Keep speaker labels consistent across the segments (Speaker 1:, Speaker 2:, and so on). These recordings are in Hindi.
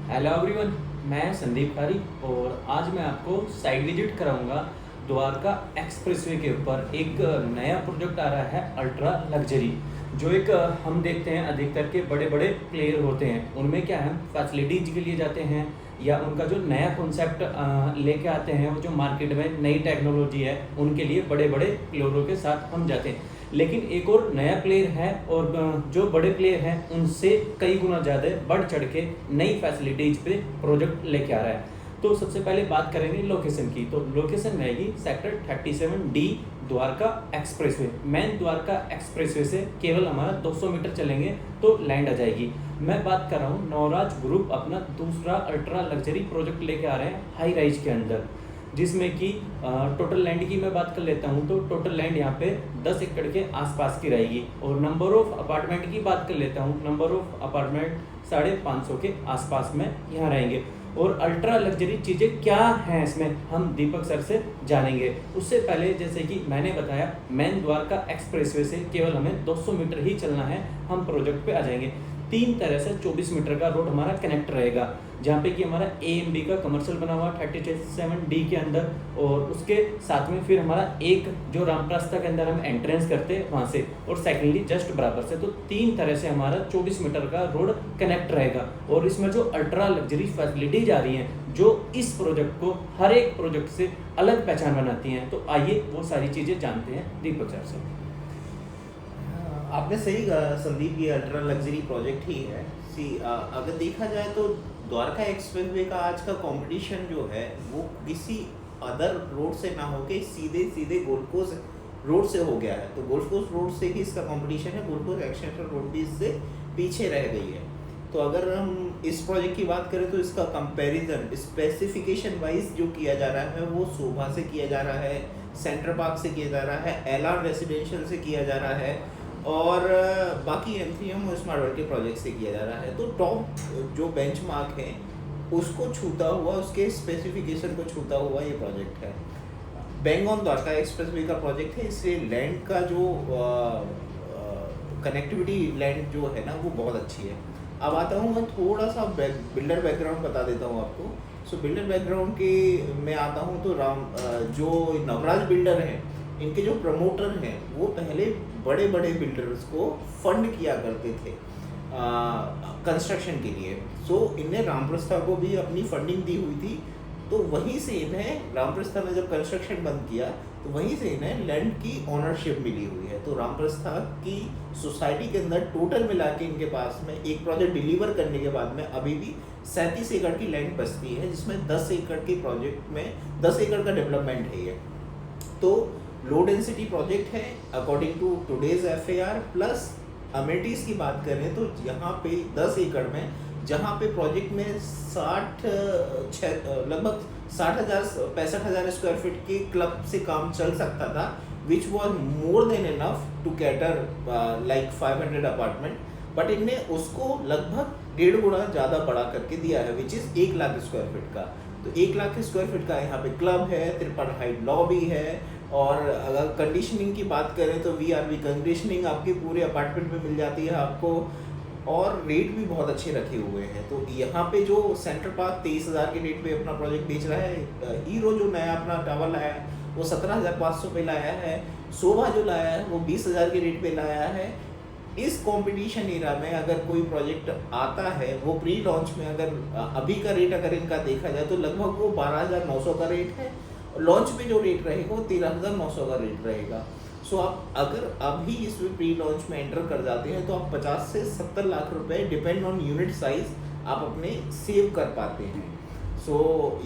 Speaker 1: हेलो एवरीवन, मैं संदीप खारी और आज मैं आपको साइट विजिट कराऊंगा द्वारका एक्सप्रेसवे के ऊपर। एक नया प्रोजेक्ट आ रहा है अल्ट्रा लग्जरी, जो एक हम देखते हैं अधिकतर के बड़े बड़े प्लेयर होते हैं, उनमें क्या है फैसिलिटीज के लिए जाते हैं या उनका जो नया कॉन्सेप्ट लेके आते हैं, वो जो मार्केट में नई टेक्नोलॉजी है उनके लिए बड़े बड़े प्लेयरों के साथ हम जाते हैं। लेकिन एक और नया प्लेयर है और जो बड़े प्लेयर हैं उनसे कई गुना ज़्यादा बढ़ चढ़ के नई फैसिलिटीज पे प्रोजेक्ट लेके आ रहा है। तो सबसे पहले बात करेंगे लोकेशन की। तो लोकेशन रहेगी sector 37D Dwarka expressway. Main Dwarka expressway से केवल हमारा 200 मीटर चलेंगे तो लैंड आ जाएगी। मैं बात कर रहा हूँ नवराज ग्रुप अपना दूसरा अल्ट्रा लग्जरी प्रोजेक्ट लेके आ रहे हैं हाई राइज के अंदर, जिसमें कि टोटल लैंड की मैं बात कर लेता हूँ तो टोटल लैंड यहाँ पे 10 एकड़ के आसपास की रहेगी। और नंबर ऑफ अपार्टमेंट की बात कर लेता हूँ, नंबर ऑफ अपार्टमेंट 550 के आसपास में यहाँ रहेंगे। और अल्ट्रा लग्जरी चीज़ें क्या हैं इसमें हम दीपक सर से जानेंगे। उससे पहले जैसे कि मैंने बताया, मेन द्वारका एक्सप्रेसवे से केवल हमें 200 मीटर ही चलना है, हम प्रोजेक्ट पे आ जाएंगे। 3 तरह से 24 मीटर का रोड हमारा कनेक्ट रहेगा, जहाँ पे कि हमारा AMB का कमर्शियल बना हुआ 37D के अंदर, और उसके साथ में फिर हमारा एक जो रामप्रस्था के अंदर हम एंट्रेंस करते हैं वहाँ से, और सेकेंडली जस्ट बराबर से। तो 3 तरह से हमारा 24 मीटर का रोड कनेक्ट रहेगा। और इसमें जो अल्ट्रा लग्जरी फैसिलिटीज आ रही हैं जो इस प्रोजेक्ट को हर एक प्रोजेक्ट से अलग पहचान बनाती हैं, तो आइए वो सारी चीज़ें जानते हैं दीपक सर से।
Speaker 2: आपने सही कहा संदीप, ये अल्ट्रा लग्जरी प्रोजेक्ट ही है। अगर देखा जाए तो द्वारका एक्सप्रेसवे का आज का कंपटीशन जो है वो किसी अदर रोड से ना होके सीधे सीधे गोल्फ कोस्ट रोड से हो गया है। तो गोल्फ कोस्ट रोड से ही इसका कंपटीशन है, गोल्फ कोस्ट एक्सटेंशन रोड भी इससे पीछे रह गई है। तो अगर हम इस प्रोजेक्ट की बात करें तो इसका कंपैरिजन स्पेसिफिकेशन वाइज जो किया जा रहा है वो शोभा से किया जा रहा है, सेंटर पार्क से किया जा रहा है, LR रेसिडेंशियल से किया जा रहा है, और बाकी M3M और स्मार्ट वर्ल्ड के प्रोजेक्ट से किया जा रहा है। तो टॉप जो बेंचमार्क है उसको छूता हुआ, उसके स्पेसिफिकेशन को छूता हुआ ये प्रोजेक्ट है। बैंग ऑन द्वारका एक्सप्रेसवे का प्रोजेक्ट है, इसलिए लैंड का जो कनेक्टिविटी लैंड जो है ना वो बहुत अच्छी है। अब आता हूँ मैं थोड़ा सा बिल्डर बैकग्राउंड बता देता हूँ आपको। सो बिल्डर बैकग्राउंड के मैं आता हूँ तो जो नवराज बिल्डर हैं, इनके जो प्रमोटर हैं वो पहले बड़े बड़े बिल्डर्स को फंड किया करते थे कंस्ट्रक्शन के लिए। सो इन्हें रामप्रस्था को भी अपनी फंडिंग दी हुई थी। तो वहीं से इन्हें रामप्रस्था ने जब कंस्ट्रक्शन बंद किया तो वहीं से इन्हें लैंड की ओनरशिप मिली हुई है। तो रामप्रस्था की सोसाइटी के अंदर टोटल मिला के इनके पास में एक प्रोजेक्ट डिलीवर करने के बाद में अभी भी 37 एकड़ की लैंड बचती है, जिसमें 10 एकड़ के प्रोजेक्ट में 10 एकड़ का डेवलपमेंट है ये। तो लो डेंसिटी प्रोजेक्ट है according to today's FAR। Plus amenities की बात करें तो यहाँ पे 10 एकड़ में, जहाँ पे प्रोजेक्ट में लगभग 65,000 स्क्वायर फीट के क्लब से काम चल सकता था, which was more than enough to cater like 500 apartment. But इनने उसको लगभग 1.5 गुना ज़्यादा बड़ा करके दिया है, which is 1 lakh square feet का। तो 1 लाख स्क्वायर फीट का यहाँ पे क्लब है, 53 हाइट लॉबी है, और अगर कंडीशनिंग की बात करें तो VRV कंडीशनिंग आपके पूरे अपार्टमेंट में मिल जाती है आपको, और रेट भी बहुत अच्छे रखे हुए हैं। तो यहाँ पे जो सेंटर पार्क 23,000 के रेट पे अपना प्रोजेक्ट बेच रहा है, हीरो जो नया अपना टावर लाया है वो 17,500 पे लाया है, शोभा जो लाया है वो 20,000 के रेट पे लाया है। इस कंपटीशन एरा में अगर कोई प्रोजेक्ट आता है वो प्री लॉन्च में, अगर अभी का रेट अगर इनका देखा जाए तो लगभग वो 12,900 का रेट है, लॉन्च में जो रेट रहेगा वो 13,900 का रेट रहेगा। सो आप अगर अभी इसमें प्री लॉन्च में एंटर कर जाते हैं तो आप 50 से 70 लाख रुपए डिपेंड ऑन यूनिट साइज आप अपने सेव कर पाते हैं। सो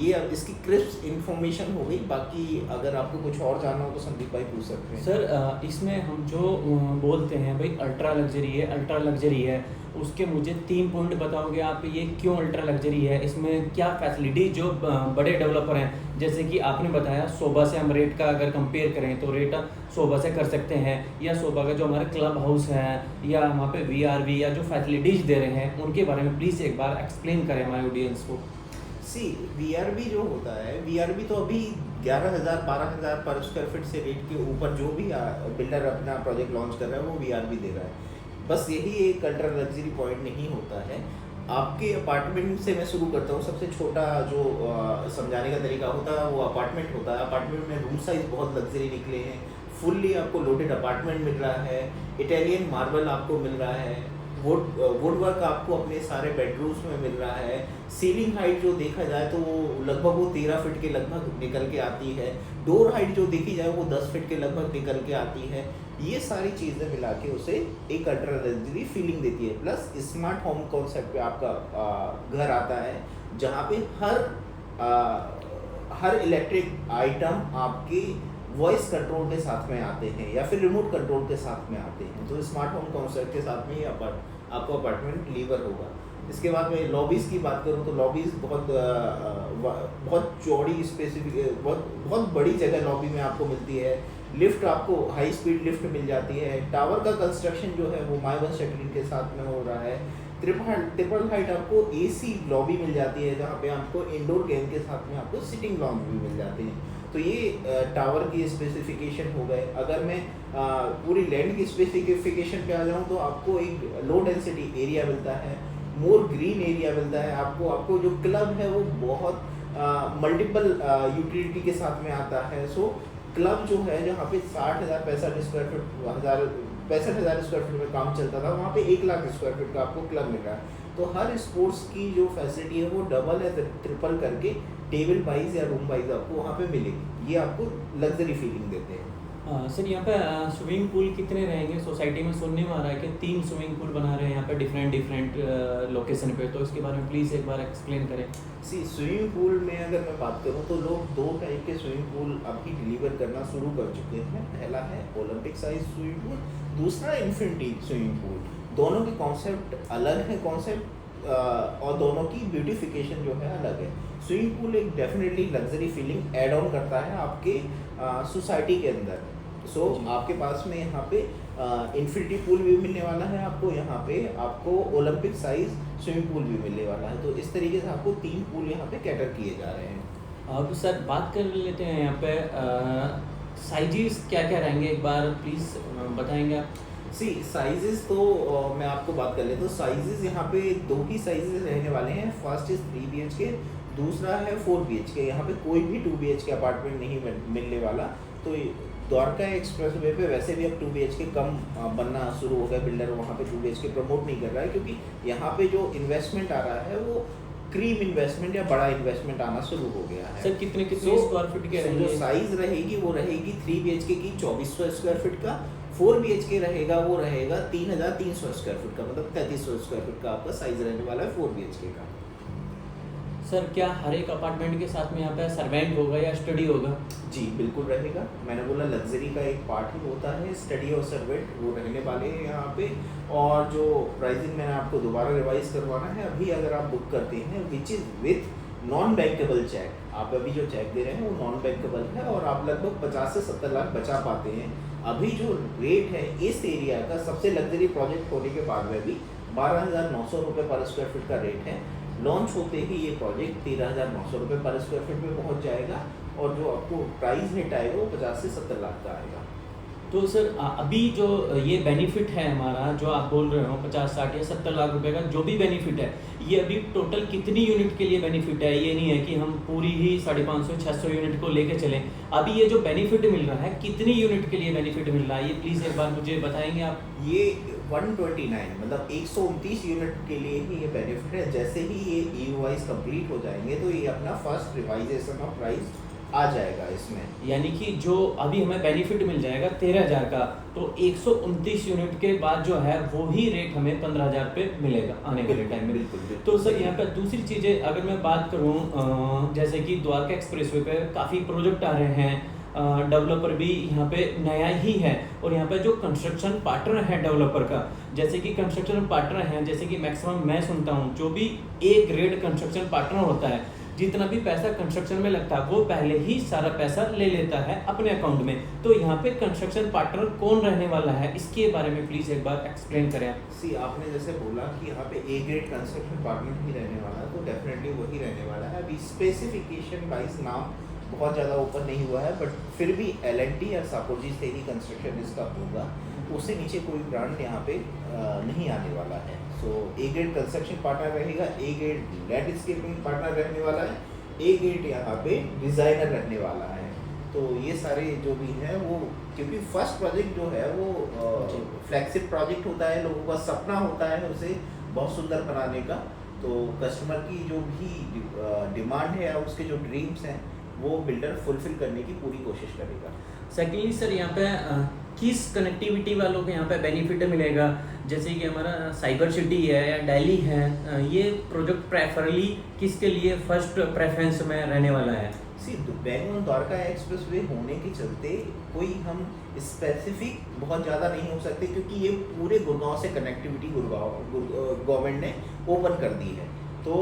Speaker 2: ये अब इसकी क्रिस्प इन्फॉर्मेशन हो गई। बाकी अगर आपको कुछ और जानना हो तो संदीप भाई पूछ सकते हैं।
Speaker 1: सर इसमें हम जो बोलते हैं भाई अल्ट्रा लग्जरी है, अल्ट्रा लग्जरी है, उसके मुझे 3 पॉइंट बताओगे आप, ये क्यों अल्ट्रा लग्जरी है, इसमें क्या फैसिलिटी जो बड़े डेवलपर हैं, जैसे कि आपने बताया शोभा से हम रेट का अगर कंपेयर करें तो रेट शोभा से कर सकते हैं, या शोभा का जो हमारा क्लब हाउस है या वहाँ पे VRV या जो फैसिलिटीज़ दे रहे हैं उनके बारे में प्लीज़ एक बार एक्सप्लेन करें हमारे ऑडियंस को।
Speaker 2: VRV जो होता है, VRV तो अभी 11,000 12,000 पर स्क्वायर फीट से रेट के ऊपर जो भी बिल्डर अपना प्रोजेक्ट लॉन्च कर रहा है वो VRV दे रहा है। बस यही एक अल्ट्रा लग्जरी पॉइंट नहीं होता है। आपके अपार्टमेंट से मैं शुरू करता हूँ। सबसे छोटा जो समझाने का तरीका होता है वो अपार्टमेंट होता है। अपार्टमेंट में रूम साइज़ बहुत लग्जरी निकले हैं, फुल्ली आपको लोडेड अपार्टमेंट मिल रहा है, इटालियन मार्बल आपको मिल रहा है, वुड वर्क आपको अपने सारे बेडरूम्स में मिल रहा है। सीलिंग हाइट जो देखा जाए तो वो लगभग वो 13 फीट के लगभग निकल के आती है। डोर हाइट जो देखी जाए वो 10 फीट के लगभग निकल के आती है। ये सारी चीज़ें मिला के उसे एक अल्ट्रा लग्जरी फीलिंग देती है। प्लस स्मार्ट होम कॉन्सेप्ट पे आपका घर आता है, जहाँ पे हर इलेक्ट्रिक आइटम आपके वॉइस कंट्रोल के साथ में आते हैं या फिर रिमोट कंट्रोल के साथ में आते हैं। तो स्मार्ट होम कॉन्सेप्ट के साथ में ही आपको अपार्टमेंट डिलीवर होगा। इसके बाद में लॉबीज़ की बात करूँ तो लॉबीज़ बहुत चौड़ी स्पेसिफिक बहुत बड़ी जगह लॉबी में आपको मिलती है। लिफ्ट आपको हाई स्पीड लिफ्ट मिल जाती है। टावर का कंस्ट्रक्शन जो है वो माइवन शटरिंग के साथ में हो रहा है। ट्रिपल हाइट आपको एसी लॉबी मिल जाती है, जहाँ पे आपको इंडोर गेम के साथ में आपको सिटिंग लॉन्ज भी मिल जाते हैं। तो ये टावर की स्पेसिफिकेशन हो गए। अगर मैं पूरी लैंड की स्पेसिफिकेशन पे आ जाऊँ तो आपको एक लो डेंसिटी एरिया मिलता है, मोर ग्रीन एरिया मिलता है। आपको जो क्लब है वो बहुत मल्टीपल यूटिलिटी के साथ में आता है। सो क्लब जो है जहाँ पे 65,000 स्क्वायर फीट में काम चलता था, वहाँ पे 1 लाख स्क्वायर फीट का आपको क्लब मिल रहा है। तो हर स्पोर्ट्स की जो फैसिलिटी है वो डबल या ट्रिपल करके टेबल वाइज या रूम वाइज आपको वहाँ पे मिलेगी। ये आपको लग्जरी फीलिंग देते हैं।
Speaker 1: सर यहाँ पे स्विमिंग पूल कितने रहेंगे? सोसाइटी में सुनने में आ रहा है कि 3 स्विमिंग पूल बना रहे हैं यहाँ पे डिफरेंट लोकेशन पे, तो इसके बारे में प्लीज़ एक बार एक्सप्लेन करें।
Speaker 2: स्विमिंग पूल में अगर मैं बात करूँ तो लोग 2 टाइप के स्विमिंग पूल अभी डिलीवर करना शुरू कर चुके हैं। पहला है ओलंपिक साइज स्विमिंग पूल, दूसरा इन्फिनिटी स्विमिंग पूल। दोनों के कॉन्सेप्ट अलग है और दोनों की ब्यूटिफिकेशन जो है अलग है। स्विमिंग पूल एक definitely luxury feeling add on करता है आपके सोसाइटी के अंदर। सो आपके पास में यहाँ पे इन्फिनिटी पूल भी मिलने वाला है आपको, यहाँ पे आपको ओलंपिक साइज स्विमिंग पूल भी मिलने वाला है। तो इस तरीके से आपको 3 पूल यहाँ पे कैटर किए जा रहे हैं।
Speaker 1: अब सर बात कर लेते हैं यहाँ पे साइजेस क्या क्या रहेंगे, एक बार प्लीज़ बताएंगे आप?
Speaker 2: साइजेस तो मैं आपको बात कर लेता हूँ। साइजेस यहाँ पे 2 ही साइजेस रहने वाले हैं। फर्स्ट इज 3 BHK, दूसरा है 4 BHK। यहाँ पे कोई भी 2 BHK अपार्टमेंट नहीं मिलने वाला। तो द्वारका एक्सप्रेस वे पे वैसे भी अब 2 BHK कम बनना शुरू हो गया। बिल्डर वहाँ पे 2 BHK प्रमोट नहीं कर रहा है, क्योंकि यहाँ पे जो इन्वेस्टमेंट आ रहा है वो क्रीम इन्वेस्टमेंट या बड़ा इन्वेस्टमेंट आना शुरू हो गया है।
Speaker 1: सर कितने स्क्वायर फीट के
Speaker 2: जो साइज रहेगी वो रहेगी 3 BHK की 2400 स्क्वायर फीट का। 4 BHK रहेगा वो रहेगा 3,300 स्क्वायर फीट का, मतलब 3,300 स्क्वायर फीट का आपका साइज रहने वाला है 4 BHK का।
Speaker 1: सर क्या हर एक अपार्टमेंट के साथ में यहाँ पे सर्वेंट होगा या स्टडी होगा?
Speaker 2: जी बिल्कुल रहेगा। मैंने बोला लग्जरी का एक पार्ट ही होता है स्टडी और सर्वेंट, वो रहने वाले हैं यहाँ पे। और जो प्राइसिंग मैंने आपको दोबारा रिवाइज करवाना है, अभी अगर आप बुक करते हैं which is with non bankable cheque, आप अभी जो चेक दे रहे हैं वो नॉन बैंकेबल है और आप लगभग 50 से 70 लाख बचा पाते हैं। अभी जो रेट है इस एरिया का सबसे लग्जरी प्रोजेक्ट होने के बाद में भी 12,900 रुपये पर स्क्वायर फीट का रेट है। लॉन्च होते ही ये प्रोजेक्ट 13,900 रुपये पर स्क्वायर फीट में पहुंच जाएगा और जो आपको प्राइस हिट आएगा वो 50 से 70 लाख का आएगा।
Speaker 1: तो सर अभी जो ये बेनिफिट है हमारा, जो आप बोल रहे हो 50, 60 या 70 लाख रुपए का जो भी बेनिफिट है, ये अभी टोटल कितनी यूनिट के लिए बेनिफिट है? ये नहीं है कि हम पूरी ही 550-600 यूनिट को लेके चलें। अभी ये जो बेनिफिट मिल रहा है कितनी यूनिट के लिए बेनिफिट मिल रहा है, ये प्लीज़ एक बार मुझे बताएंगे आप?
Speaker 2: ये 129 मतलब 129 यूनिट के लिए ही ये बेनिफिट है। जैसे ही ये EOIs कंप्लीट हो जाएंगे तो ये अपना फर्स्ट रिवाइजेशन ऑफ प्राइस आ जाएगा इसमें।
Speaker 1: यानी कि जो अभी हमें बेनिफिट मिल जाएगा 13,000 का, तो 129 यूनिट के बाद जो है वो ही रेट हमें 15,000 पे मिलेगा आने वाले टाइम में।
Speaker 2: बिल्कुल।
Speaker 1: तो सर यहाँ पर दूसरी चीज़ें अगर मैं बात करूँ, जैसे कि द्वारका एक्सप्रेसवे पे काफ़ी प्रोजेक्ट आ रहे हैं, डेवलपर भी यहाँ पे नया ही है और यहाँ पे जो कंस्ट्रक्शन पार्टनर है डेवलपर का, जैसे कि कंस्ट्रक्शन पार्टनर हैं, जैसे कि मैक्सिमम मैं सुनता हूँ जो भी A ग्रेड कंस्ट्रक्शन पार्टनर होता है, जितना भी पैसा कंस्ट्रक्शन में लगता है वो पहले ही सारा पैसा ले लेता है अपने अकाउंट में। तो यहाँ पे कंस्ट्रक्शन पार्टनर कौन रहने वाला है, इसके बारे में प्लीज़ एक बार एक्सप्लेन करें आप।
Speaker 2: आपने जैसे बोला कि यहाँ पे A ग्रेड कंस्ट्रक्शन पार्टनर ही रहने वाला है, तो डेफिनेटली वही रहने वाला है। अभी स्पेसिफिकेशन वाइज नाम बहुत ज़्यादा ओपन नहीं हुआ है, बट फिर भी L&T या सापोजी से ही कंस्ट्रक्शन इसका होगा। उससे नीचे कोई ब्रांड यहाँ पे नहीं आने वाला है। सो ए ग्रेड कंस्ट्रक्शन पार्टनर रहेगा, ए ग्रेड लैंडस्केपिंग पार्टनर रहने वाला है, ए ग्रेड यहाँ पे डिज़ाइनर रहने वाला है। तो ये सारे जो भी हैं वो, क्योंकि फर्स्ट प्रोजेक्ट जो है वो फ्लैगशिप प्रोजेक्ट होता है, लोगों का सपना होता है उसे बहुत सुंदर बनाने का। तो कस्टमर की जो भी डिमांड है, उसके जो ड्रीम्स हैं, वो बिल्डर फुलफिल करने की पूरी कोशिश करेगा।
Speaker 1: सेकेंडली सर, यहाँ पे किस कनेक्टिविटी वालों को यहाँ पे बेनिफिट मिलेगा? जैसे कि हमारा साइबर सिटी है या दिल्ली है, ये प्रोजेक्ट प्रेफरली किसके लिए फर्स्ट प्रेफरेंस में रहने वाला है?
Speaker 2: सी बेंगलोर द्वारका एक्सप्रेसवे होने के चलते कोई हम स्पेसिफिक बहुत ज़्यादा नहीं हो सकते, क्योंकि ये पूरे गुड़गांव से कनेक्टिविटी गवर्नमेंट ने ओपन कर दी है। तो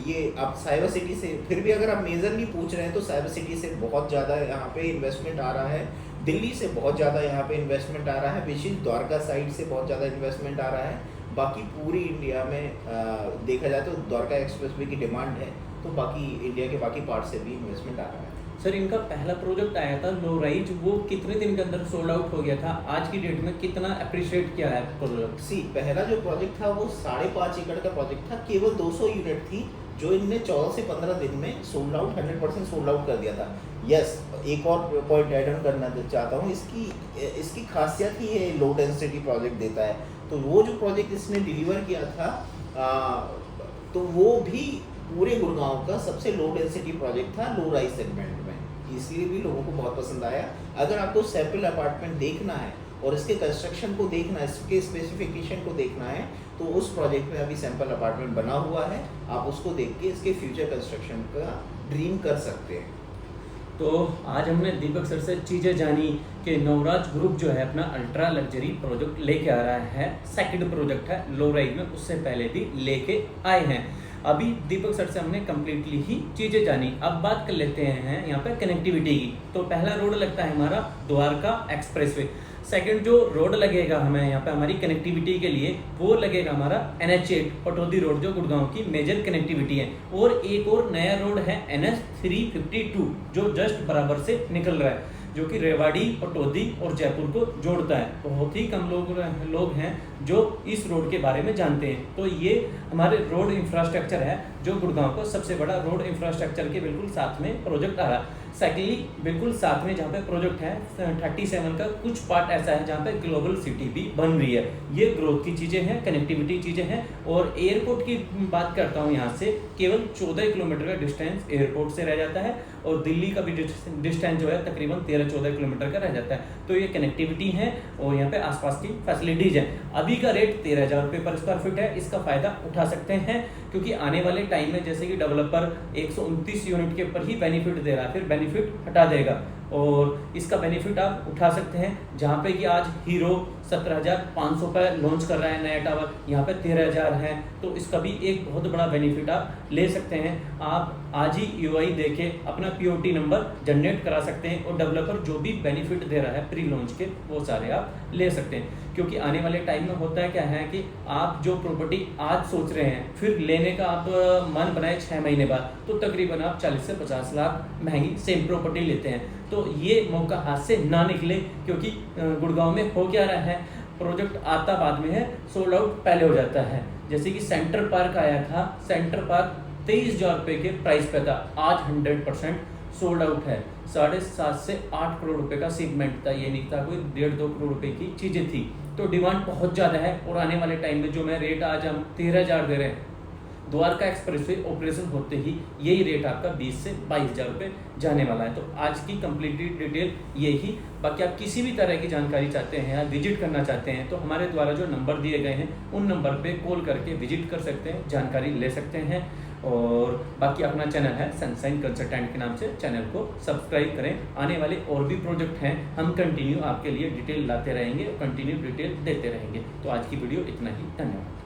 Speaker 2: ये आप साइबर सिटी से, फिर भी अगर आप मेजरली पूछ रहे हैं तो साइबर सिटी से बहुत ज़्यादा यहाँ पे इन्वेस्टमेंट आ रहा है, दिल्ली से बहुत ज़्यादा यहाँ पे इन्वेस्टमेंट आ रहा है, विशेष द्वारका साइड से बहुत ज़्यादा इन्वेस्टमेंट आ रहा है। बाकी पूरी इंडिया में देखा जाए तो द्वारका एक्सप्रेसवे की डिमांड है, तो बाकी इंडिया के बाकी पार्ट से भी इन्वेस्टमेंट आ रहा है।
Speaker 1: सर, इनका पहला प्रोजेक्ट आया था लो राइज, वो कितने दिन के अंदर सोल्ड आउट हो गया था? आज की डेट में कितना अप्रिशिएट किया है प्रोजेक्ट?
Speaker 2: सी पहला जो प्रोजेक्ट था वो 5.5 एकड़ का प्रोजेक्ट था, केवल 200 यूनिट थी, जो इनने 14 से 15 दिन में सोल्ड आउट 100% सोल्ड आउट कर दिया था। यस, एक और पॉइंट ऐड ऑन करना चाहता हूँ, इसकी खासियत ही ये लो डेंसिटी प्रोजेक्ट देता है। तो वो जो प्रोजेक्ट इसने डिलीवर किया था तो वो भी पूरे गुड़गांव का सबसे लो डेंसिटी प्रोजेक्ट था लो राइज सेगमेंट में, इसलिए भी लोगों को बहुत पसंद आया। अगर आपको सैंपल अपार्टमेंट देखना है और इसके कंस्ट्रक्शन को देखना है, इसके स्पेसिफिकेशन को देखना है, तो उस प्रोजेक्ट में अभी सैंपल अपार्टमेंट बना हुआ है, आप उसको देख के इसके फ्यूचर कंस्ट्रक्शन का ड्रीम कर सकते हैं।
Speaker 1: तो आज हमने दीपक सर से चीज़ें जानी कि नवराज ग्रुप जो है अपना अल्ट्रा लग्जरी प्रोजेक्ट लेके आ रहा है, सेकंड प्रोजेक्ट है लो राइज में, उससे पहले भी लेके आए हैं। अभी दीपक सर से हमने कम्प्लीटली ही चीज़ें जानी। अब बात कर लेते हैं यहाँ पे कनेक्टिविटी की। तो पहला रोड लगता है हमारा द्वारका एक्सप्रेसवे। सेकंड जो रोड लगेगा हमें यहाँ पे हमारी कनेक्टिविटी के लिए, वो लगेगा हमारा NH8 पटौदी रोड, जो गुड़गांव की मेजर कनेक्टिविटी है। और एक और नया रोड है NH352 जो जस्ट बराबर से निकल रहा है, जो कि रेवाड़ी, पटौदी और जयपुर को जोड़ता है। बहुत ही कम लोग हैं जो इस रोड के बारे में जानते हैं। तो ये हमारे रोड इंफ्रास्ट्रक्चर है, जो गुड़गांव को सबसे बड़ा रोड इंफ्रास्ट्रक्चर के बिल्कुल साथ में प्रोजेक्ट आ रहा है। सेकेंडली बिल्कुल साथ में जहाँ पे प्रोजेक्ट है 37 का कुछ पार्ट ऐसा है जहाँ पे ग्लोबल सिटी भी बन रही है। ये ग्रोथ की चीज़ें हैं, कनेक्टिविटी चीज़ें हैं। और एयरपोर्ट की बात करता हूँ, यहाँ से केवल 14 किलोमीटर का डिस्टेंस एयरपोर्ट से रह जाता है, और दिल्ली का भी डिस्टेंस जो है तकरीबन 13-14 किलोमीटर का रह जाता है। तो ये कनेक्टिविटी है और यहाँ पे आसपास की फैसिलिटीज़ हैं। अभी का रेट 13,000 रुपये पर स्क्वायर फीट है। इसका फ़ायदा उठा सकते हैं, क्योंकि आने वाले टाइम में जैसे कि डेवलपर 129 यूनिट के ऊपर ही बेनिफिट दे रहा है, फिर बेनिफिट हटा देगा, और इसका बेनिफिट आप उठा सकते हैं। जहाँ पे कि आज हीरो 17,500 पर लॉन्च कर रहा है नया टावर, यहाँ पे 13,000 है, तो इसका भी एक बहुत बड़ा बेनिफिट आप ले सकते हैं। आप आज ही UI देके अपना POT नंबर जनरेट करा सकते हैं, और डेवलपर जो भी बेनिफिट दे रहा है प्री लॉन्च के, वो सारे आप ले सकते हैं। क्योंकि आने वाले टाइम में होता है क्या है कि आप जो प्रॉपर्टी आज सोच रहे हैं, फिर लेने का आप मन बनाए 6 महीने बाद, तो तकरीबन आप 40 से 50 लाख महंगी सेम प्रॉपर्टी लेते हैं। तो ये मौका हाथ से ना निकले, क्योंकि गुड़गांव में हो क्या रहा है, प्रोजेक्ट आता बाद में है, सोल्ड आउट पहले हो जाता है। जैसे कि सेंटर पार्क आया था, सेंटर पार्क 23,000 रुपये के प्राइस पे था, आज 100% सोल्ड आउट है। 7.5 से 8 करोड़ रुपए का सेगमेंट था, ये नहीं था कोई 1.5-2 करोड़ रुपए की चीज़ें थी। तो डिमांड बहुत ज़्यादा है, और आने वाले टाइम में जो मैं रेट आज हम 13,000 दे रहे हैं, द्वारका एक्सप्रेसवे ऑपरेशन होते ही यही रेट आपका 20 से 22,000 रुपये जाने वाला है। तो आज की कंप्लीट डिटेल यही। बाकी आप किसी भी तरह की जानकारी चाहते हैं या विजिट करना चाहते हैं, तो हमारे द्वारा जो नंबर दिए गए हैं उन नंबर पे कॉल करके विजिट कर सकते हैं, जानकारी ले सकते हैं। और बाकी अपना चैनल है सनशाइन कंसल्टेंट के नाम से, चैनल को सब्सक्राइब करें। आने वाले और भी प्रोजेक्ट हैं, हम कंटिन्यू आपके लिए डिटेल लाते रहेंगे, कंटिन्यू डिटेल देते रहेंगे। तो आज की वीडियो इतना ही, धन्यवाद।